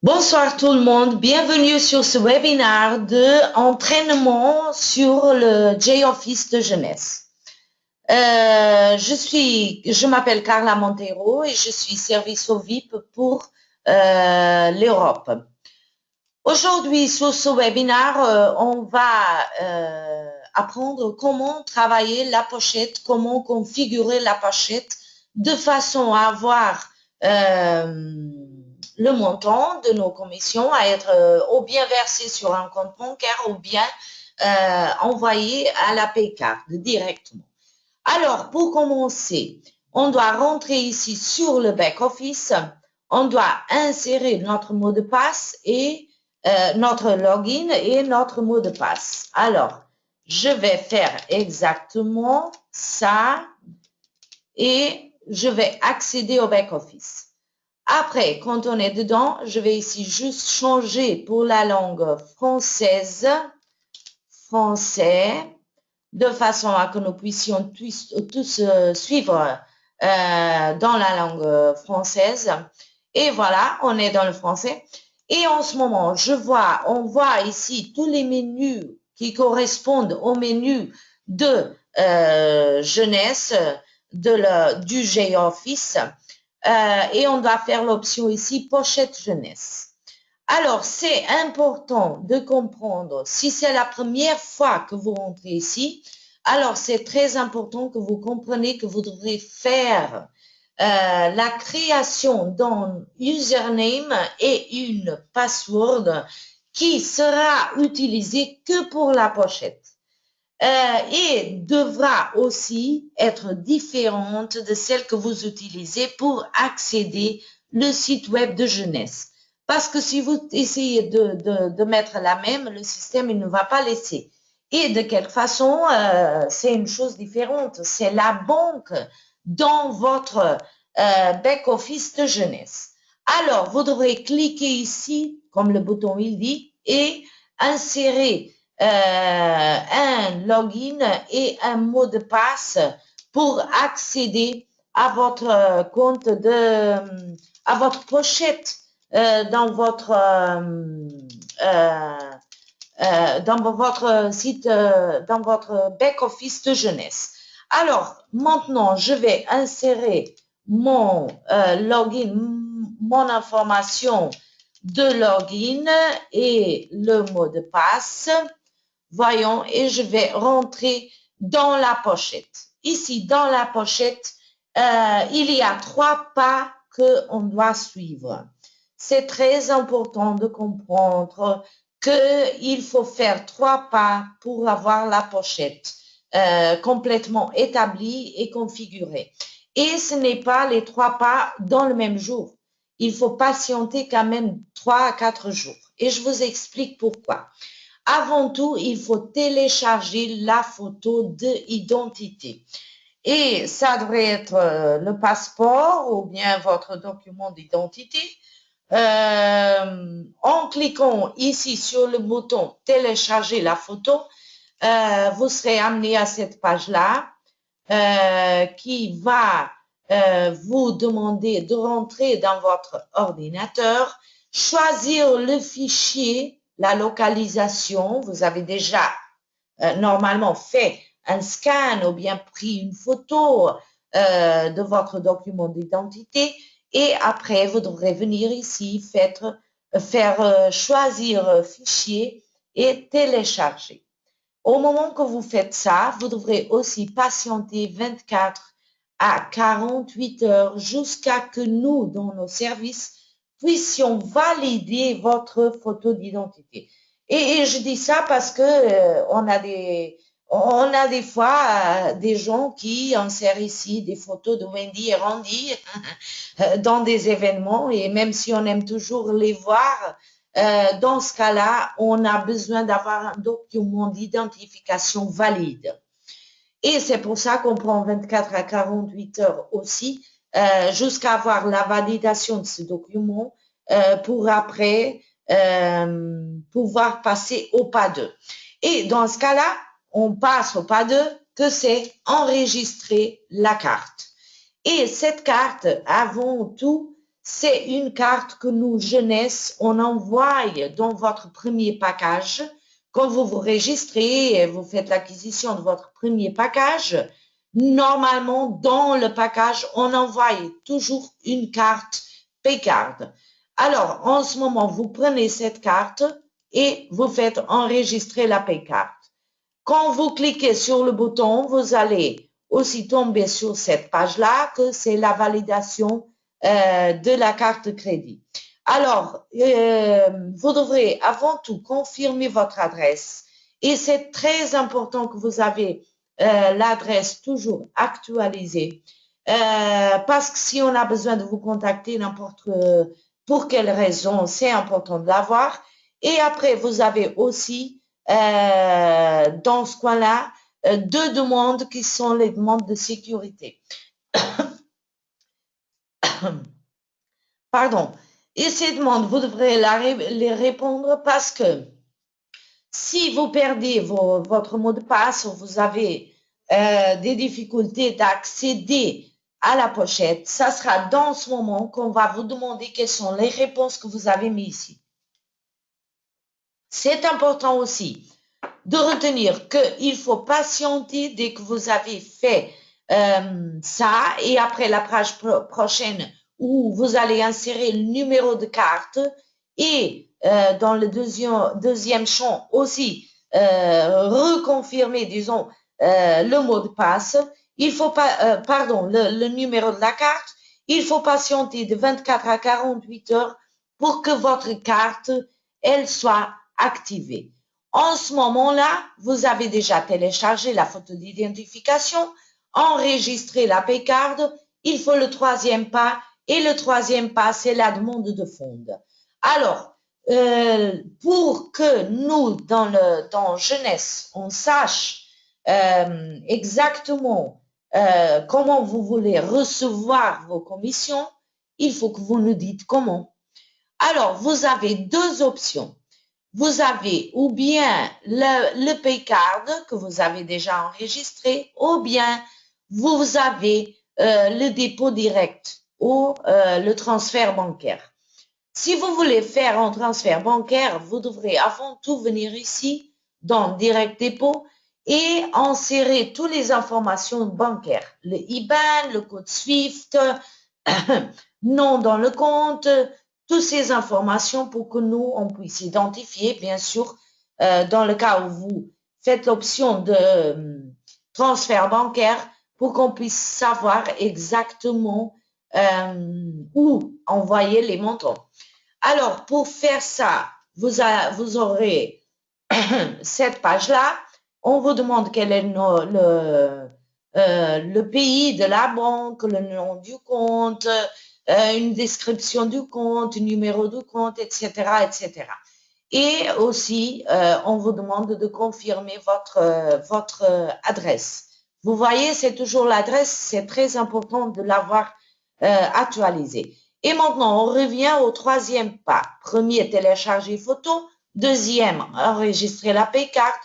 Bonsoir tout le monde, bienvenue sur ce webinaire de entraînement sur le JOffice de jeunesse. Je m'appelle Carla Montero et je suis service au VIP pour l'Europe. Aujourd'hui, sur ce webinaire, on va apprendre comment travailler la pochette, comment configurer la pochette de façon à avoir le montant de nos commissions à être ou bien versé sur un compte bancaire ou bien envoyé à la Paycard directement. Alors, pour commencer, on doit rentrer ici sur le back-office, on doit insérer notre mot de passe et notre login et notre mot de passe. Alors, je vais faire exactement ça et je vais accéder au back-office. Après, quand on est dedans, je vais ici juste changer pour la langue française, français, de façon à que nous puissions tous suivre dans la langue française. Et voilà, on est dans le français. Et en ce moment, on voit ici tous les menus qui correspondent au menu de jeunesse du JOffice. Et on doit faire l'option ici pochette jeunesse. Alors, c'est important de comprendre, si c'est la première fois que vous rentrez ici, alors c'est très important que vous compreniez que vous devrez faire la création d'un username et une password qui sera utilisée que pour la pochette. Et devra aussi être différente de celle que vous utilisez pour accéder le site web de jeunesse. Parce que si vous essayez de mettre la même, le système il ne va pas laisser. Et de quelque façon, c'est une chose différente. C'est la banque dans votre back-office de jeunesse. Alors, vous devrez cliquer ici, comme le bouton il dit, et insérer un login et un mot de passe pour accéder à votre compte à votre pochette dans votre site, dans votre back-office de jeunesse. Alors, maintenant, je vais insérer mon login, mon information de login et le mot de passe. Voyons, et je vais rentrer dans la pochette. Ici, dans la pochette, il y a 3 pas qu'on doit suivre. C'est très important de comprendre qu'il faut faire 3 pas pour avoir la pochette complètement établie et configurée. Et ce n'est pas les 3 pas dans le même jour. Il faut patienter quand même 3 à 4 jours. Et je vous explique pourquoi. Avant tout, il faut télécharger la photo d'identité. Et ça devrait être le passeport ou bien votre document d'identité. En cliquant ici sur le bouton télécharger la photo, vous serez amené à cette page-là qui va vous demander de rentrer dans votre ordinateur, choisir le fichier, la localisation. Vous avez déjà normalement fait un scan ou bien pris une photo de votre document d'identité et après vous devrez venir ici faire choisir fichier et télécharger. Au moment que vous faites ça, vous devrez aussi patienter 24 à 48 heures jusqu'à que nous, dans nos services, puissions valider votre photo d'identité. Et je dis ça parce que on a des fois des gens qui insèrent ici des photos de Wendy et Randy dans des événements et même si on aime toujours les voir, dans ce cas-là, on a besoin d'avoir un document d'identification valide. Et c'est pour ça qu'on prend 24 à 48 heures aussi jusqu'à avoir la validation de ce document pour après pouvoir passer au pas 2. Et dans ce cas-là, on passe au pas 2 que c'est enregistrer la carte. Et cette carte, avant tout, c'est une carte que nous, jeunesse, on envoie dans votre premier package. Quand vous vous registrez et vous faites l'acquisition de votre premier package, normalement, dans le package, on envoie toujours une carte Paycard. Alors, en ce moment, vous prenez cette carte et vous faites enregistrer la Paycard. Quand vous cliquez sur le bouton, vous allez aussi tomber sur cette page-là, que c'est la validation de la carte de crédit. Alors, vous devrez avant tout confirmer votre adresse. Et c'est très important que vous avez l'adresse toujours actualisée. Parce que si on a besoin de vous contacter n'importe pour quelle raison, c'est important de l'avoir. Et après, vous avez aussi dans ce coin-là deux demandes qui sont les demandes de sécurité. Pardon. Et ces demandes, vous devrez les répondre parce que si vous perdez votre mot de passe ou vous avez des difficultés d'accéder à la pochette, ça sera dans ce moment qu'on va vous demander quelles sont les réponses que vous avez mises ici. C'est important aussi de retenir qu'il faut patienter dès que vous avez fait ça et après la page prochaine où vous allez insérer le numéro de carte et dans le deuxième champ aussi reconfirmer, disons, le mot de passe. Il faut pas, pardon, le numéro de la carte. Il faut patienter de 24 à 48 heures pour que votre carte, elle soit activée. En ce moment-là, vous avez déjà téléchargé la photo d'identification, enregistré la Paycard. Il faut le troisième pas. Et le troisième pas, c'est la demande de fonds. Alors, pour que nous, dans jeunesse, on sache exactement comment vous voulez recevoir vos commissions, il faut que vous nous dites comment. Alors, vous avez deux options. Vous avez ou bien le Paycard que vous avez déjà enregistré, ou bien vous avez le dépôt direct ou le transfert bancaire. Si vous voulez faire un transfert bancaire, vous devrez avant tout venir ici dans Direct Dépôt et insérer toutes les informations bancaires. Le IBAN, le code SWIFT, nom dans le compte, toutes ces informations pour que nous, on puisse identifier, bien sûr, dans le cas où vous faites l'option de transfert bancaire, pour qu'on puisse savoir exactement où envoyer les montants. Alors, pour faire ça, vous aurez cette page-là. On vous demande quel est le pays de la banque, le nom du compte, une description du compte, numéro du compte, etc., etc. Et aussi, on vous demande de confirmer votre adresse. Vous voyez, c'est toujours l'adresse, c'est très important de l'avoir actualisée. Et maintenant, on revient au troisième pas. Premier, télécharger photo. Deuxième, enregistrer la Paycard.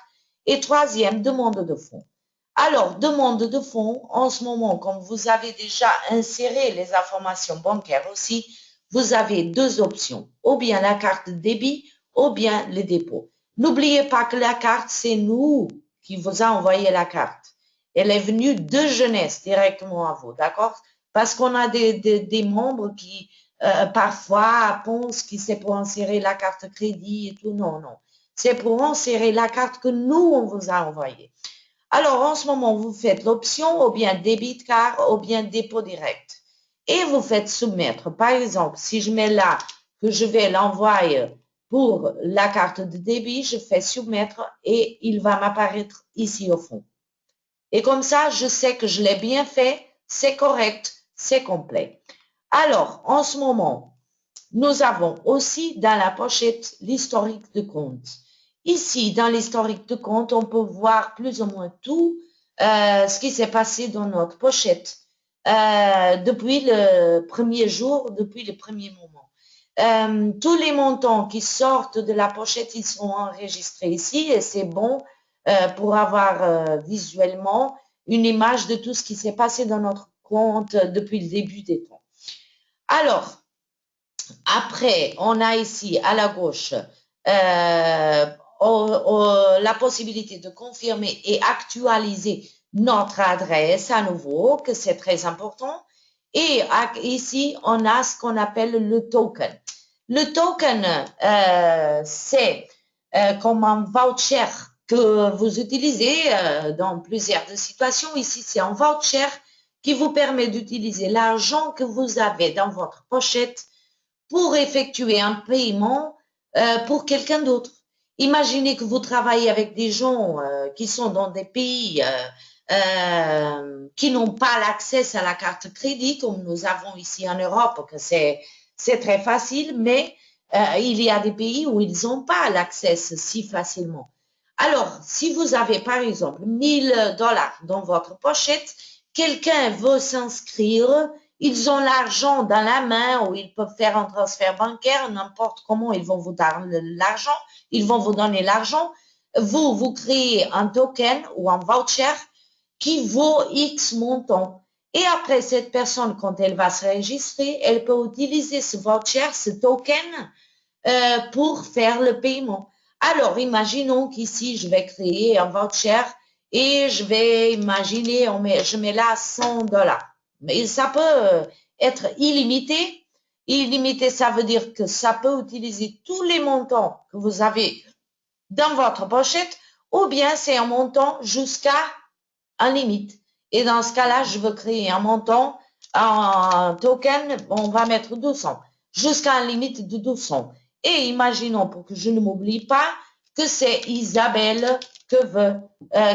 Et troisième, demande de fonds. Alors, demande de fonds, en ce moment, comme vous avez déjà inséré les informations bancaires aussi, vous avez deux options, ou bien la carte de débit, ou bien le dépôt. N'oubliez pas que la carte, c'est nous qui vous a envoyé la carte. Elle est venue de jeunesse directement à vous, d'accord? Parce qu'on a des membres qui, parfois, pensent que c'est pour insérer la carte crédit et tout. Non, non. C'est pour insérer la carte que nous, on vous a envoyée. Alors, en ce moment, vous faites l'option ou bien débit card ou bien dépôt direct. Et vous faites soumettre. Par exemple, si je mets là que je vais l'envoyer pour la carte de débit, je fais soumettre et il va m'apparaître ici au fond. Et comme ça, je sais que je l'ai bien fait, c'est correct, c'est complet. Alors, en ce moment, nous avons aussi dans la pochette l'historique de compte. Ici, dans l'historique de compte, on peut voir plus ou moins tout ce qui s'est passé dans notre pochette depuis le premier jour, depuis le premier moment. Tous les montants qui sortent de la pochette, ils sont enregistrés ici et c'est bon pour avoir visuellement une image de tout ce qui s'est passé dans notre compte depuis le début des temps. Alors, Après, on a ici à la gauche la possibilité de confirmer et actualiser notre adresse à nouveau, que c'est très important. Et ici, on a ce qu'on appelle le token. Le token, c'est comme un voucher que vous utilisez dans plusieurs situations. Ici, c'est un voucher qui vous permet d'utiliser l'argent que vous avez dans votre pochette pour effectuer un paiement pour quelqu'un d'autre. Imaginez que vous travaillez avec des gens qui sont dans des pays qui n'ont pas l'accès à la carte crédit, comme nous avons ici en Europe, que c'est très facile, mais il y a des pays où ils n'ont pas l'accès si facilement. Alors, si vous avez par exemple 1 000 $ dans votre pochette, quelqu'un veut s'inscrire, ils ont l'argent dans la main ou ils peuvent faire un transfert bancaire, n'importe comment, ils vont vous donner l'argent, ils vont vous donner l'argent. Vous créez un token ou un voucher qui vaut X montant. Et après, cette personne, quand elle va se registrer, elle peut utiliser ce voucher, ce token, pour faire le paiement. Alors, imaginons qu'ici, je vais créer un voucher et je vais imaginer, je mets là 100 $. Mais ça peut être illimité. Illimité, ça veut dire que ça peut utiliser tous les montants que vous avez dans votre pochette ou bien c'est un montant jusqu'à un limite. Et dans ce cas-là, je veux créer un montant, un token, on va mettre 200, jusqu'à un limite de 200. Et imaginons, pour que je ne m'oublie pas, que c'est Isabelle que veut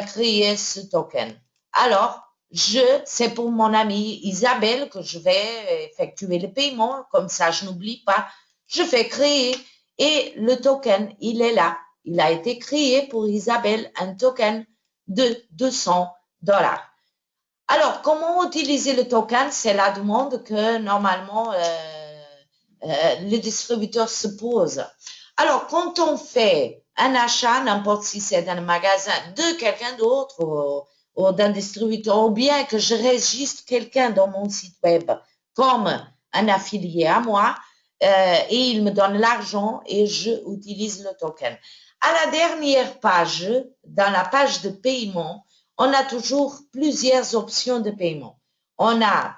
créer ce token. Alors, c'est pour mon amie Isabelle que je vais effectuer le paiement, comme ça je n'oublie pas. Je fais créer et le token, il est là. Il a été créé pour Isabelle, un token de 200 $. Alors, comment utiliser le token? C'est la demande que normalement le distributeur se pose. Alors, quand on fait un achat, n'importe si c'est dans un magasin de quelqu'un d'autre ou d'un distributeur, ou bien que je registre quelqu'un dans mon site web comme un affilié à moi, et il me donne l'argent et je utilise le token. À la dernière page, dans la page de paiement, on a toujours plusieurs options de paiement. On a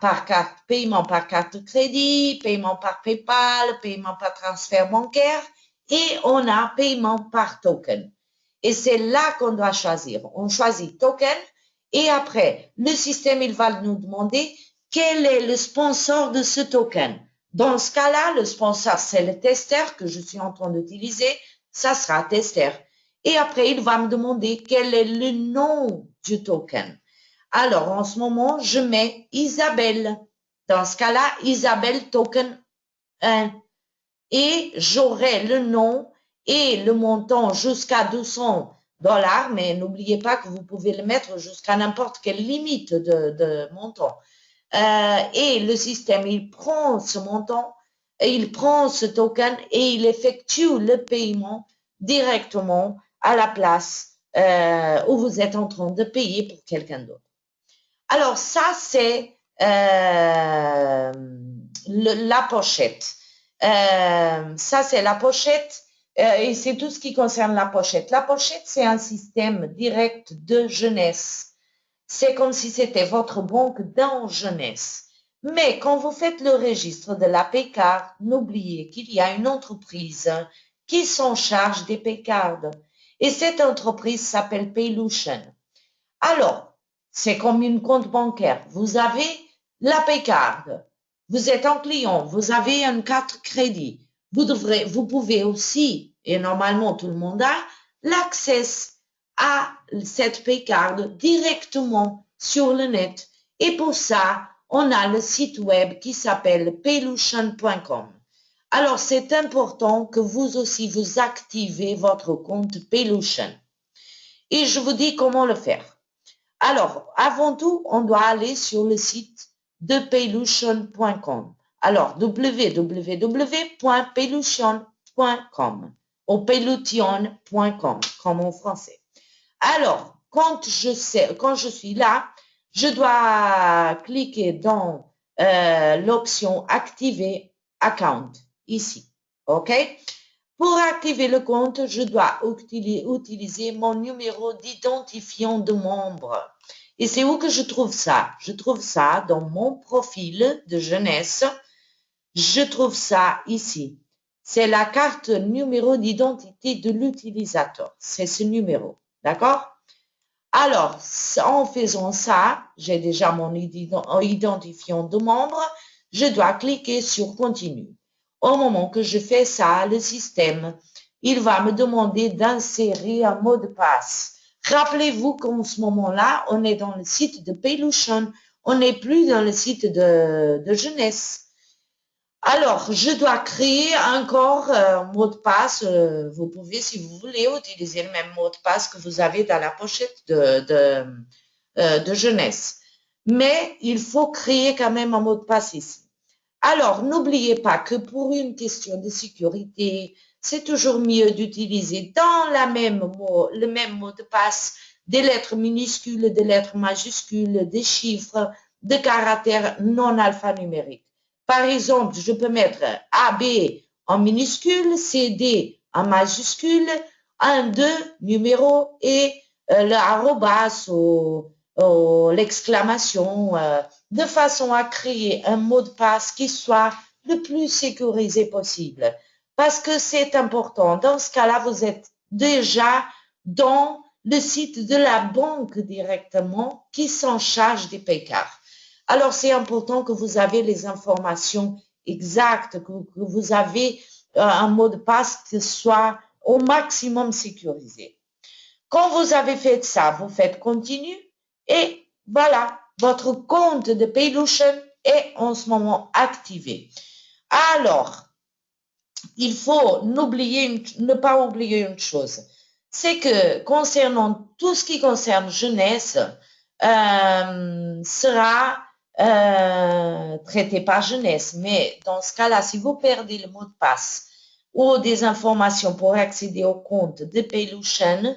paiement par carte de crédit, paiement par PayPal, paiement par transfert bancaire et on a paiement par token. Et c'est là qu'on doit choisir. On choisit token et après, le système, il va nous demander quel est le sponsor de ce token. Dans ce cas-là, le sponsor, c'est le testeur que je suis en train d'utiliser. Ça sera testeur. Et après, il va me demander quel est le nom du token. Alors, en ce moment, je mets Isabelle. Dans ce cas-là, Isabelle token 1. Et j'aurai le nom et le montant jusqu'à 200 $, mais n'oubliez pas que vous pouvez le mettre jusqu'à n'importe quelle limite de montant. Et le système, il prend ce montant, et il prend ce token et il effectue le paiement directement à la place où vous êtes en train de payer pour quelqu'un d'autre. Alors, ça, c'est la pochette. Ça, c'est la pochette et c'est tout ce qui concerne la pochette. La pochette, c'est un système direct de jeunesse. C'est comme si c'était votre banque dans jeunesse. Mais quand vous faites le registre de la Paycard, n'oubliez qu'il y a une entreprise qui s'en charge des Paycards. Et cette entreprise s'appelle Paylution. Alors, c'est comme une compte bancaire. Vous avez la Paycard. Vous êtes un client. Vous avez une carte crédit. Vous pouvez aussi, et normalement tout le monde a, l'accès à cette Paycard directement sur le net. Et pour ça, on a le site web qui s'appelle paylution.com. Alors, c'est important que vous aussi, vous activez votre compte Paylution. Et je vous dis comment le faire. Alors, avant tout, on doit aller sur le site de paylution.com. Alors, www.paylution.com ou paylution.com, comme en français. Alors, quand je suis là, je dois cliquer dans l'option Activer Account. ici. OK? Pour activer le compte, je dois utiliser mon numéro d'identifiant de membre. Et c'est où que je trouve ça? Je trouve ça dans mon profil de jeunesse. Je trouve ça ici. C'est la carte numéro d'identité de l'utilisateur. C'est ce numéro. D'accord? Alors, en faisant ça, j'ai déjà mon identifiant de membre. Je dois cliquer sur continue. Au moment que je fais ça, le système, il va me demander d'insérer un mot de passe. Rappelez-vous qu'en ce moment-là, on est dans le site de Paylution. On n'est plus dans le site de jeunesse. Alors, je dois créer encore un mot de passe. Vous pouvez, si vous voulez, utiliser le même mot de passe que vous avez dans la pochette de jeunesse. Mais il faut créer quand même un mot de passe ici. Alors, n'oubliez pas que pour une question de sécurité, c'est toujours mieux d'utiliser dans le même mot de passe des lettres minuscules, des lettres majuscules, des chiffres, des caractères non alphanumériques. Par exemple, je peux mettre AB en minuscule, CD en majuscule, 1, 2, numéro et le arrobas ou l'exclamation, de façon à créer un mot de passe qui soit le plus sécurisé possible. Parce que c'est important. Dans ce cas-là, vous êtes déjà dans le site de la banque directement qui s'en charge des paycards. Alors, c'est important que vous avez les informations exactes, que vous avez un mot de passe qui soit au maximum sécurisé. Quand vous avez fait ça, vous faites continue et voilà, votre compte de Paylution est en ce moment activé. Alors, il faut ne pas oublier une chose, c'est que concernant tout ce qui concerne jeunesse, sera traité par jeunesse. Mais dans ce cas-là, si vous perdez le mot de passe ou des informations pour accéder au compte de Paylution,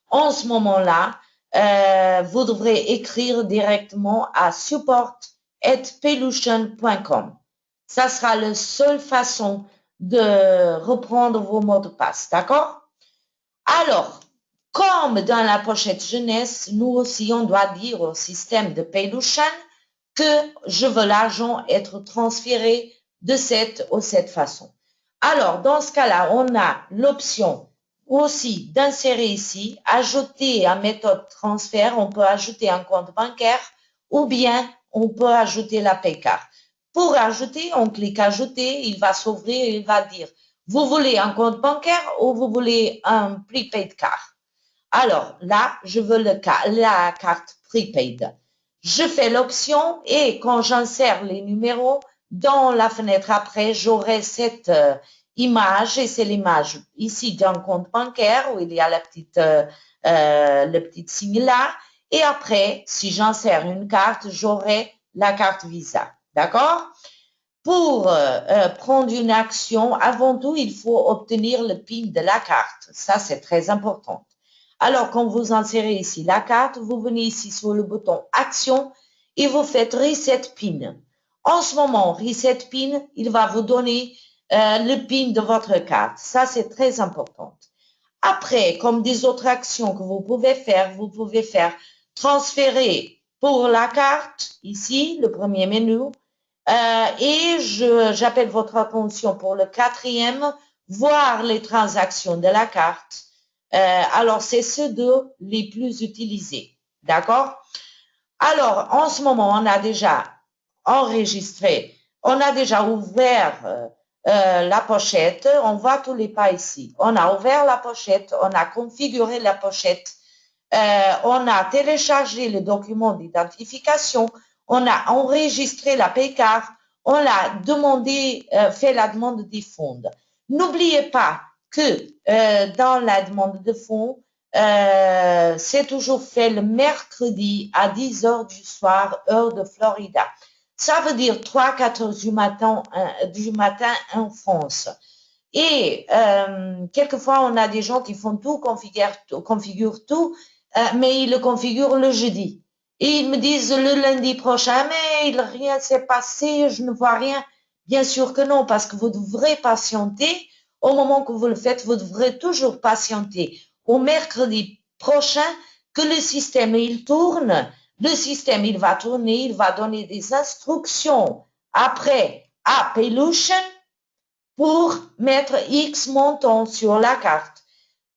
en ce moment-là, vous devrez écrire directement à support@paylution.com. Ça sera la seule façon de reprendre vos mots de passe, d'accord? Alors, comme dans la pochette jeunesse, nous aussi, on doit dire au système de Paylution que je veux l'argent être transféré de cette ou cette façon. Alors, dans ce cas-là, on a l'option aussi d'insérer ici, ajouter un méthode de transfert, on peut ajouter un compte bancaire ou bien on peut ajouter la paycard. Pour ajouter, on clique ajouter, il va s'ouvrir et il va dire vous voulez un compte bancaire ou vous voulez un prepaid card? Alors là, je veux la carte prepaid. Je fais l'option et quand j'insère les numéros dans la fenêtre après, j'aurai cette image et c'est l'image ici d'un compte bancaire où il y a le petit signe là. Et après, si j'insère une carte, j'aurai la carte Visa. D'accord? Pour prendre une action, avant tout, il faut obtenir le PIN de la carte. Ça, c'est très important. Alors, quand vous insérez ici la carte, vous venez ici sur le bouton Action et vous faites Reset PIN. En ce moment, Reset PIN, il va vous donner le PIN de votre carte. Ça, c'est très important. Après, comme des autres actions que vous pouvez faire transférer pour la carte, ici, le premier menu, et j'appelle votre attention pour le quatrième, voir les transactions de la carte. Alors, c'est ceux deux les plus utilisés. D'accord? Alors, en ce moment, on a déjà enregistré, on a déjà ouvert la pochette. On voit tous les pas ici. On a ouvert la pochette, on a configuré la pochette, on a téléchargé le document d'identification, on a enregistré la paycard, on a demandé, fait la demande des fonds. N'oubliez pas que dans la demande de fonds, c'est toujours fait le mercredi à 10 heures du soir, heure de Florida. Ça veut dire 3-4 heures du matin en France. Et quelquefois, on a des gens qui font tout, configurent tout, mais ils le configurent le jeudi. Et ils me disent le lundi prochain, mais rien s'est passé, je ne vois rien. Bien sûr que non, parce que vous devrez patienter. Au moment que vous le faites, vous devrez toujours patienter au mercredi prochain que le système il tourne. Le système il va tourner, il va donner des instructions après à Pelution pour mettre X montant sur la carte.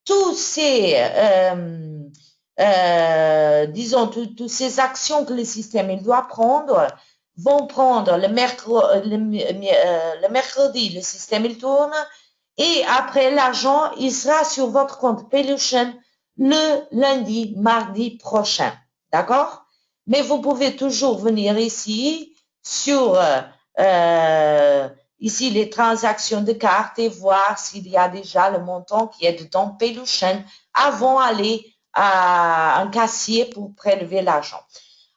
Tous ces, disons, toutes ces actions que le système il doit prendre vont prendre le mercredi, le système il tourne, et après l'argent, il sera sur votre compte Pelution le lundi, mardi prochain. D'accord? Mais vous pouvez toujours venir ici sur ici les transactions de cartes et voir s'il y a déjà le montant qui est dedans Pelution avant d'aller à un caissier pour prélever l'argent.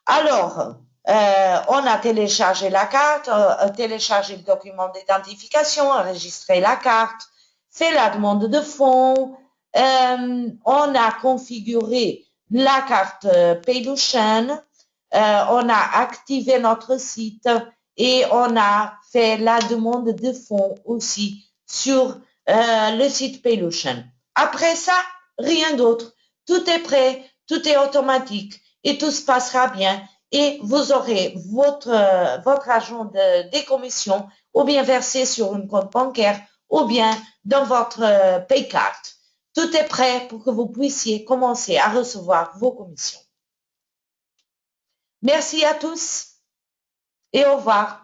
Alors, on a téléchargé la carte, téléchargé le document d'identification, enregistré la carte, fait la demande de fonds, on a configuré la carte Pelution, on a activé notre site et on a fait la demande de fonds aussi sur le site Pelution. Après ça, rien d'autre. Tout est prêt, tout est automatique et tout se passera bien et vous aurez votre argent des commissions ou bien versé sur un compte bancaire ou bien dans votre paycard. Tout est prêt pour que vous puissiez commencer à recevoir vos commissions. Merci à tous et au revoir.